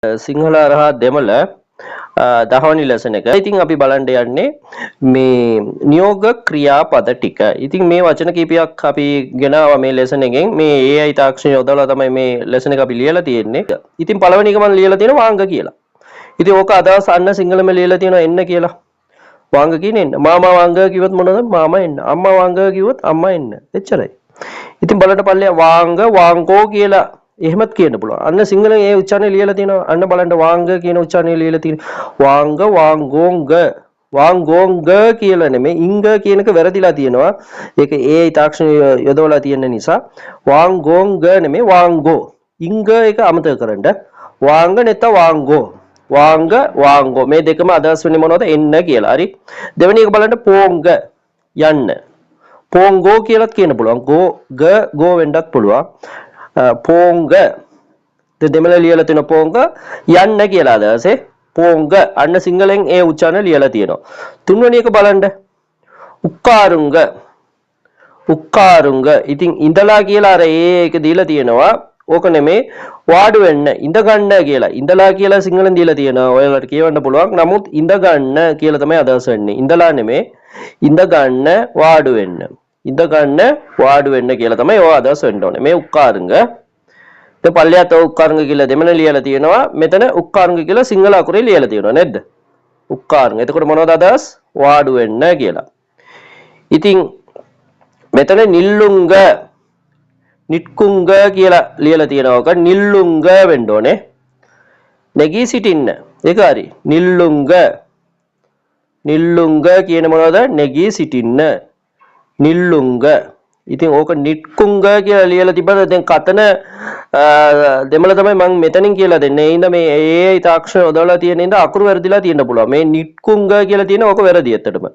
සිංහල රහ දෙමළ දහවනි ලෙසන් එක. ඉතින් අපි බලන්න යන්නේ මේ නියෝග ක්‍රියාපද ටික. ඉතින් මේ වචන කීපයක් අපි ගෙනාවා මේ ලෙසන් එකෙන්. මේ AI තාක්ෂණය යොදලා තමයි මේ ලෙසන් එක අපි ලියලා තියෙන්නේ. ඉතින් පළවෙනි එක මම ලියලා තියෙනවා වාංග කියලා. ඉතින් ඕක අදහස් අන්න සිංහලෙම ලියලා තියෙනවා එන්න කියලා. වාංග කියන්නේ එන්න. මාමා වාංග කිව්වොත් මොනවද? මාමා එන්න. අම්මා වාංග කිව්වොත් අම්මා එන්න. එච්චරයි. ඉතින් බලන්න පල්ලේ වාංග වාංගෝ කියලා එහෙමත් කියන්න පුළුවන්. අන්න සිංහලෙන් ඒ උච්චාරණය ලියලා තියෙනවා. අන්න බලන්න වාංග කියන උච්චාරණය ලියලා තියෙනවා. වාංග වාංගෝංග වාංගෝංග කියලා නෙමෙයි ඉංග කියන එක වැරදිලා තියෙනවා. ඒක ඒ තාක්ෂණය යොදවලා තියෙන නිසා වාංගෝංග නෙමෙයි වාංගෝ. ඉංග එක අමතක කරන්න. වාංග නැත්නම් වාංගෝ. වාංග වාංගෝ මේ දෙකම අදහස් වෙන්නේ මොනවද? එන්න කියලා. හරි. දෙවෙනි එක බලන්න පෝංග යන්න. පෝංගෝ කියලාත් කියන්න පුළුවන්. ගෝ වෙන්නත් පුළුවන්. පෝංග දෙමළ ලියලා තියෙන පෝංග යන්න කියලා අදහසේ පෝංග අන්න සිංහලෙන් ඒ උච්චාරණ ලියලා තියෙනවා. තුන්වෙනි එක බලන්න උක්කාරුංග උක්කාරුංග ඉතින් ඉඳලා කියලා අර ඒක දීලා තියෙනවා. ඕක නෙමේ වාඩි වෙන්න ඉඳ ගන්න කියලා. ඉඳලා කියලා සිංහලෙන් දීලා තියෙනවා. ඔයාලට කියවන්න පුළුවන්. නමුත් ඉඳ ගන්න කියලා තමයි අදහස් වෙන්නේ. ඉඳලා නෙමේ ඉඳ ගන්න වාඩි වෙන්න. ඉඳ ගන්න වාඩි වෙන්න කියලා තමයි ඔය අදහස් වෙන්න ඕනේ. මේ උක්කාරුංග. දැන් පල්ලියත් උක්කාරුංග කියලා දෙමළ ලියලා තියෙනවා. මෙතන උක්කාරුංග කියලා සිංහල අකුරේ ලියලා තියෙනවා නේද? උක්කාරුංග. එතකොට මොනවද අදහස්? වාඩි වෙන්න කියලා. ඉතින් මෙතන නිල්ලුංග නිත්කුංග කියලා ලියලා තියෙනවා. ඔක නිල්ලුංග වෙන්න ඕනේ. නැගී සිටින්න. ඒක හරි. නිල්ලුංග නිල්ලුංග කියන මොනවද? නැගී සිටින්න. නිල්ලුංග. ඉතින් ඕක නිත්කුංග කියලා ලියලා තිබ්බද? දැන් කතන දෙමළ තමයි මම මෙතනින් කියලා දෙන්නේ. ඒ ඉඳ මේ AI තාක්ෂණය යොදවලා තියෙන ඉඳ අකුරු වැරදිලා තියෙන්න පුළුවන්. මේ නිත්කුංග කියලා තියෙන ඕක වැරදි ඇත්තටම.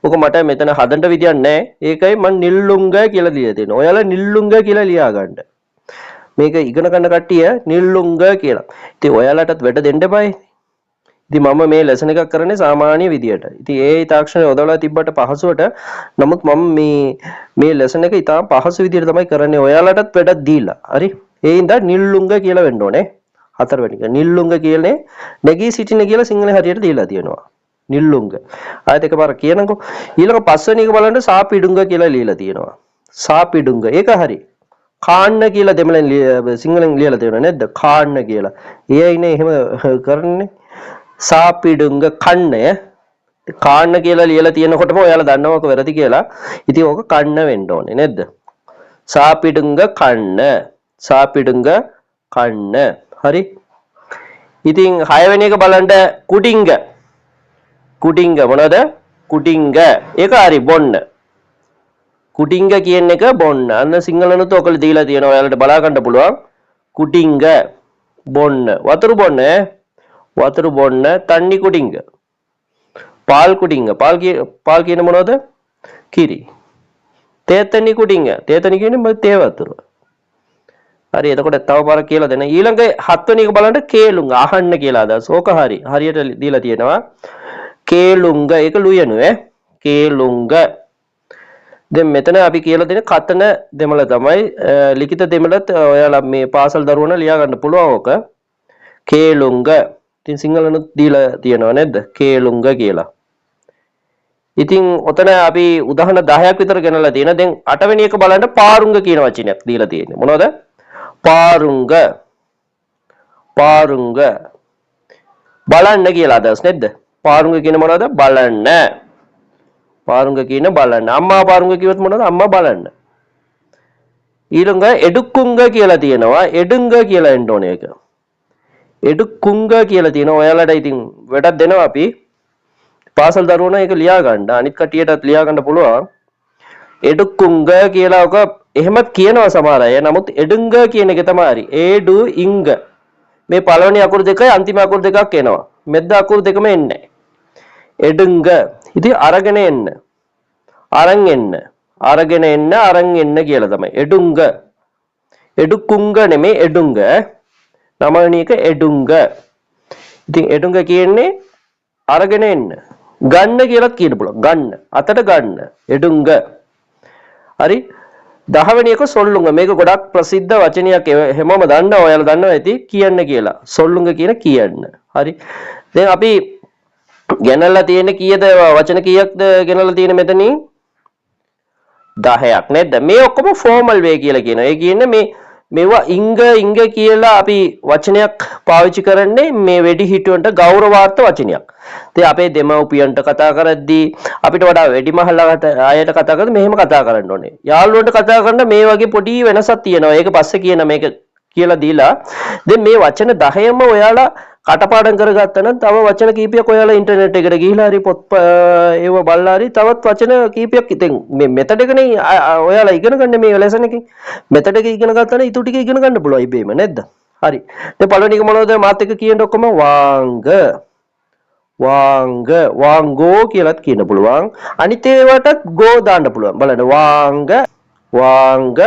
ඕක මට මෙතන හදන්න විදියක් නැහැ. ඒකයි මම නිල්ලුංග කියලා ලියලා තියෙන්නේ. ඔයාලා නිල්ලුංග කියලා ලියා ගන්න. මේක ඉගෙන ගන්න කට්ටිය නිල්ලුංග කියලා. ඉතින් ඔයාලටත් වැඩ දෙන්න එපායි. ඉතින් මම මේ ලෙසන් එකක් කරන්නේ සාමාන්‍ය විදියට. ඉතින් ඒ තාක්ෂණය යොදවලා තිබ්බට පහසුවට නමුත් මම මේ ලෙසන් එක ඉතාම පහසු විදියට තමයි කරන්නේ. ඔයාලටත් වැඩක් දීලා. හරි. ඒ ඉඳන් නිල්ලුංග කියලා වෙන්න ඕනේ. හතරවෙනි එක. නිල්ලුංග කියන්නේ නැගී සිටින කියලා සිංහලෙන් හරියට දීලා තියෙනවා. නිල්ලුංග. ආයෙත් එකපාර කියනකෝ. ඊළඟ පස්වෙනි එක බලන්න සාපිඩුංග කියලා ලියලා තියෙනවා. සාපිඩුංග. ඒක හරි. කාන්න කියලා දෙමළෙන් සිංහලෙන් ලියලා තියෙනවා නේද? කාන්න කියලා. ඒ ඉන්නේ එහෙම කරන්නේ. සාපිඩුංග කන්න කාන්න කියලා ලියලා තියෙනකොටම ඔයාලා දන්නවා ඔක වැරදි කියලා. ඉතින් ඕක කන්න වෙන්න ඕනේ නේද? සාපිඩුංග කන්න. සාපිඩුංග කන්න. හරි. ඉතින් 6 වෙනි එක බලන්න කුඩිංග. කුඩිංග මොනවද? කුඩිංග. ඒක හරි බොන්න. කුඩිංග කියන එක බොන්න. අන්න සිංහලනුත් ඔකල දීලා තියෙනවා. ඔයාලට බලා ගන්න පුළුවන්. කුඩිංග බොන්න. වතුර බොන්න. වතුර බොන්න. තන්නි කුඩිංග. පාල් කුඩිංග. පාල් කියන මොනවද? කිරි. තේතනි කුඩිංග. තේතනි කියන්නේ තේ වතුර. හරි. එතකොට තව පාරක් කියලා දෙන්න. ඊළඟ 7 වෙනි එක බලන්න කේලුංග. අහන්න කියලා අදහස්. ඕක හරි. හරියට දීලා තියෙනවා. කේලුංග. ඒක ලුයනු කේලුංග. දැන් මෙතන අපි කියලා දෙන කතන දෙමළ තමයි. ලිඛිත දෙමළත් ඔයාලා මේ පාසල් දරුවන ලියා ගන්න පුළුවන් ඕක. කේලුංග. ඉතින් සිංහලනුත් දීලා තියෙනවා නේද? කේලුංග කියලා. ඉතින් ඔතන අපි උදාහරණ 10ක් විතර ගෙනලා තියෙනවා. දැන් 8 වෙනි එක බලන්න පාරුංග කියන වචනයක් දීලා තියෙන්නේ. මොනවද? පාරුංග. පාරුංග. බලන්න කියලා අදහස් නේද? පාරුංග කියන මොනවද? බලන්න. පාරුංග කියන බලන්න. අම්මා පාරුංග කිව්වොත් මොනවද? අම්මා බලන්න. ඊළඟ එඩුක්කුංග කියලා තියෙනවා. එඩුංග කියලා එන්න ඕනේ ඒක. එඩුක්කුංග කියලා තියෙනවා. ඔයාලට ඉතින් වැඩක් දෙනවා අපි. පාසල් දරුවෝ ඒක ලියා ගන්න. අනිත් කටියටත් ලියා ගන්න පුළුවන්. එඩුක්කුංග කියලා ඔක එහෙමත් කියනවා සමහර අය. නමුත් එඩුංග කියන එක තමයි හරි. ඒඩු ඉංග. මේ පළවෙනි අකුරු දෙකයි අන්තිම අකුරු දෙකක් එනවා. මැද අකුරු දෙකම එන්නේ නැහැ. එඩුංග. ඉතින් අරගෙන එන්න. අරන් එන්න. අරගෙන එන්න අරන් එන්න කියලා තමයි. එඩුංග. එඩුකුංග නෙමෙයි එඩුංග. නවවෙනි එක එඩුංග. ඉතින් එඩුංග කියන්නේ අරගෙන එන්න. ගන්න කියලාත් කියන්න පුළුවන්. ගන්න. අතට ගන්න. එඩුංග. හරි. 10 වෙනි එක සොල්ලුංග. මේක ගොඩක් ප්‍රසිද්ධ වචනයක්. හැමෝම දන්නවා. ඔයාලා දන්නවා ඇති කියන්න කියලා. සොල්ලුංග කියන කියන්න. හරි. දැන් අපි ගෙනල්ලා තියෙන කීයද වචන කීයක්ද ගෙනල්ලා තියෙන මෙතනින් 10ක් නේද? මේ ඔක්කොම ෆෝමල් වේ කියලා කියනවා. ඒ කියන්නේ මේවා ඉංග කියලා අපි වචනයක් පාවිච්චි කරන්නේ මේ වෙඩි හිටුවන්ට ගෞරවාර්ථ වචනයක්. ඉතින් අපේ දෙමව්පියන්ට කතා කරද්දී අපිට වඩා වැඩිමහල්ලාට අයට කතා කරද්දී මෙහෙම කතා කරන්න ඕනේ. යාළුවන්ට කතා කරන මේ වගේ පොඩි වෙනසක් තියෙනවා. ඒක පස්සේ කියන මේක කියලා දීලා දැන් මේ වචන 10ම ඔයාලා කටපාඩම් කරගත්තා නම් තව වචන කීපයක් ඔයාලා ඉන්ටර්නෙට් එකට ගිහිලා හරි පොත් ඒව බලලා හරි තවත් වචන කීපයක් ඉතින් මේ මෙතඩ් එකනේ ඔයාලා ඉගෙන ගන්න මේ ලෙසන් එකකින් මෙතඩ් එක ඉගෙන ගත්තා නම් ඊටු ටික ඉගෙන ගන්න පුළුවන් ඉබේම නේද? හරි. දැන් පළවෙනි එක මොනවද? මාත් එක්ක කියන්න ඔක්කොම වාංගෝ කියලාත් කියන්න පුළුවන්. අනිත් ඒවාටත් ගෝ දාන්න පුළුවන්. බලන්න වාංග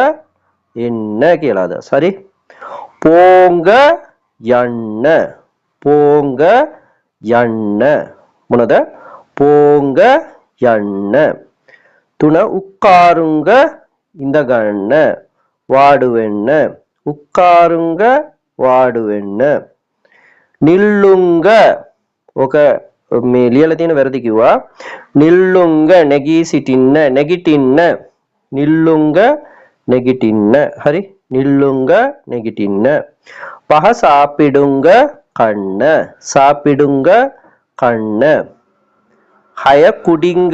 එන්න කියලා අදහස්. හරි. පෝංග යන්න මොනද? පෝංග යන්න. 3 උක්කාරුංග ඉඳ ගන්න වාඩු වෙන්න. උක්කාරුංග වාඩු වෙන්න. නිල්ලුංග ඔක මේ ලියලා තියෙන වැරදි කිව්වා. නිල්ලුංග නැගී සිටින්න නැගිටින්න. නිල්ලුංග නැගිටින්න. හරි. නිල්ලුංග නැගිටින්න. 5 සාපිඩුංග කන්න. සාපිඩුංග කන්න. 6 කුඩිංග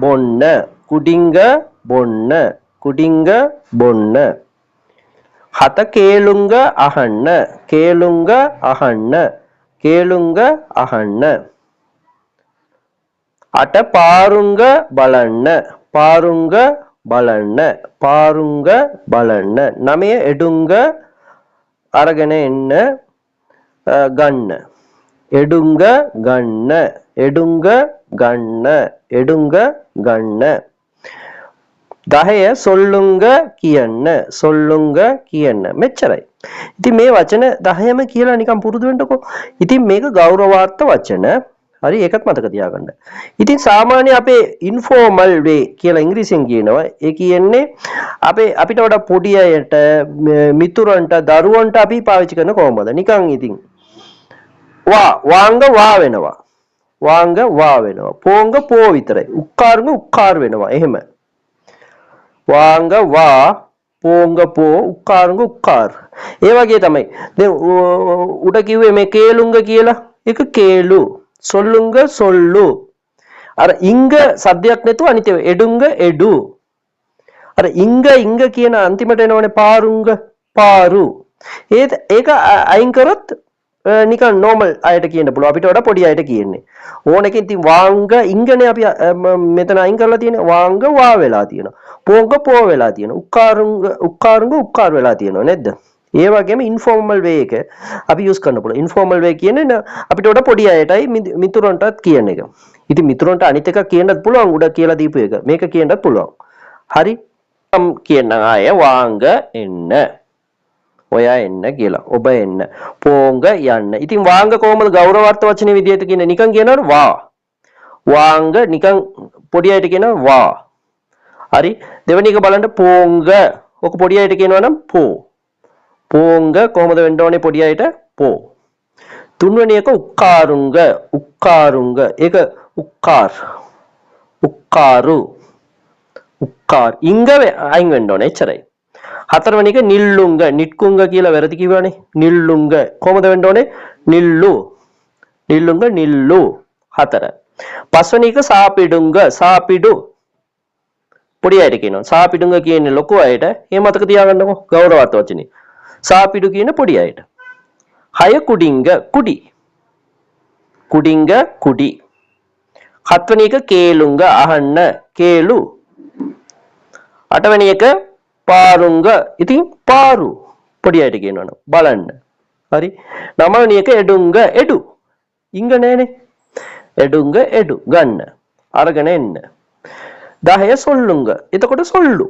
බොන්න. කුඩිංග බොන්න. කුඩිංග බොන්න. 7 කේලුංග අහන්න. කේලුංග අහන්න. කේලුංග අහන්න. 8 පාරුංග බලන්න. පාරුංග බලන්න. පාරුංග බලන්න. 9 එඩුංග අරගෙන එන්න ගන්න. එඩුංග ගන්න. එඩුංග ගන්න. එඩුංග ගන්න. 10 සොල්ලුංග කියන්න. සොල්ලුංග කියන්න. මෙච්චරයි. ඉතින් මේ වචන 10ම කියලා නිකන් පුරුදු වෙන්නකෝ. ඉතින් මේක ගෞරවාර්ථ වචන. හරි ඒකත් මතක තියාගන්න. ඉතින් සාමාන්‍ය අපේ ඉන්ෆෝමල් වේ කියලා ඉංග්‍රීසියෙන් කියනවා. ඒ කියන්නේ අපිට වඩා පොඩි අයට, මිතුරන්ට, දරුවන්ට අපි පාවිච්චි කරන කොහොමද? නිකන් ඉතින් වාංග වා වෙනවා. වාංග වා වෙනවා. පෝංග පෝ විතරයි. උක්කාරුංග උක්කාර වෙනවා. එහෙම. වාංග වා පෝංග පෝ උක්කාරුංග උක්කාර. ඒ වගේ තමයි. දැන් උඩ කිව්වේ මේ කේලුංග කියලා. ඒක කේලු. සොල්ලුංග සොල්ලු. අර ඉංග සද්දයක් නැතුව අනිත් ඒවා එඩුංග එඩු. අර ඉංග කියන අන්තිමට එනවනේ පාරුංග පාරු. ඒක අයින් කරොත් නිකන් normal අයට කියන්න පුළුවන්. අපිට වඩා පොඩි අයට කියන්නේ. ඕනෙකින් ඉතින් වාංග ඉංගනේ අපි මෙතන අයින් කරලා තියෙන්නේ. වාංග වා වෙලා තියෙනවා. පෝංග පෝ වෙලා තියෙනවා. උක්කාරුංග උක්කාර වෙලා තියෙනවා නේද? ඒ වගේම ඉන්ෆෝමල් වේ එක අපි යූස් කරන්න පුළුවන්. ඉන්ෆෝමල් වේ කියන්නේ අපිට වඩා පොඩි අයටයි මිතුරන්ටත් කියන එක. ඉතින් මිතුරන්ට අනිත් එක කියන්නත් පුළුවන් උඩ කියලා දීපු එක. මේක කියන්නත් පුළුවන්. හරි. කියන අය වාංග එන්න. ඔයා එන්න කියලා. ඔබ එන්න. පෝංග යන්න. ඉතින් වාංග කොහොමද ගෞරවාර්ථ වචනේ විදිහට කියන්නේ? නිකන් කියනවනේ වා. වාංග නිකන් පොඩි අයට කියනවා වා. හරි. දෙවෙනි එක බලන්න පෝංග. ඔක පොඩි අයට කියනවා නම් පෝ. පෝංග කොහොමද වෙන්න ඕනේ පොඩි අයට? පෝ. තුන්වෙනි එක උක්කාරුංග. උක්කාරුංග. ඒක උක්කාර. උක්කාරු. උක්කාර. ඉංග අයින් වෙන්න ඕනේ. එච්චරයි. හතරවෙනි එක නිල්ලුංග. නිට්කුංග කියලා වැරදි කිව්වනේ. නිල්ලුංග. කොහොමද වෙන්න ඕනේ? නිල්ලු. නිල්ලුංග නිල්ලු. 4. පස්වෙනි එක සාපිඩුංග. සාපිඩු. පොඩි අයට කියනවා. සාපිඩුංග කියන්නේ ලොකු අයට. එහෙම මතක තියාගන්නකෝ ගෞරවාර්ථ වචනේ. සාපිඩු කියන පොඩි අයට. 6 කුඩිංග කුඩි. කුඩිංග කුඩි. 7 වෙනි එක කේලුංග අහන්න. කේලු. 8 වෙනි එක පාරුංග. ඉතින් පාරු. පොඩි අයට කියනවනේ බලන්න. හරි. 9 වෙනි එක එඩුංග එඩු. ඉංග නෑනේ. එඩුංග එඩු ගන්න. අරගෙන එන්න. 10 සොල්ලුංග. එතකොට සොල්ලු.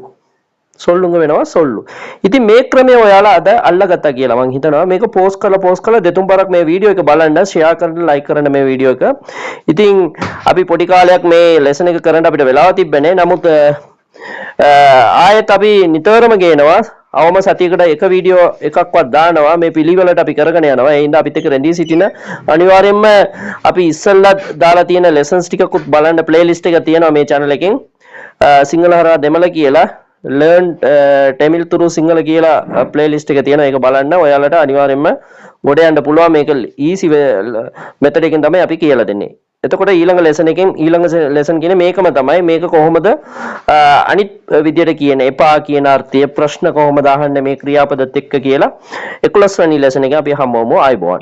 සොල්ලුංග වෙනවා සොල්ලු. ඉතින් මේ ක්‍රමය ඔයාලා අද අල්ලගත්තා කියලා මම හිතනවා. මේක පෝස්ට් කරලා දෙතුන් පාරක් මේ වීඩියෝ එක බලන්න, ෂෙයා කරන්න, ලයික් කරන්න මේ වීඩියෝ එක. ඉතින් අපි පොඩි කාලයක් මේ ලෙසන් එක කරන්න අපිට වෙලාව තිබ්බේ නෑ. නමුත් ආයෙත් අපි නිතරම ගේනවා අවම සතියකට එක වීඩියෝ එකක්වත් දානවා මේ පිළිවෙලට අපි කරගෙන යනවා. ඒ හින්දා අපිත් එක්ක රැඳී සිටින අනිවාර්යයෙන්ම අපි ඉස්සෙල්ලා දාලා තියෙන lessons ටිකකුත් බලන්න playlist එක තියෙනවා මේ channel එකෙන්. සිංහල හරහා දෙමළ කියලා learn tamil through sinhala කියලා playlist එක තියෙනවා. ඒක බලන්න ඔයාලට අනිවාර්යයෙන්ම ගොඩ යන්න පුළුවන්. මේක easy method එකෙන් තමයි අපි කියලා දෙන්නේ. එතකොට ඊළඟ lesson එකෙන් ඊළඟ lesson කියන්නේ මේකම තමයි. මේක කොහොමද අනිත් විදියට කියන එපා කියන අර්ථය ප්‍රශ්න කොහොමද අහන්නේ මේ ක්‍රියාපදත් එක්ක කියලා 11 වෙනි lesson එකේ අපි හමුවමු. ආයිබෝන්.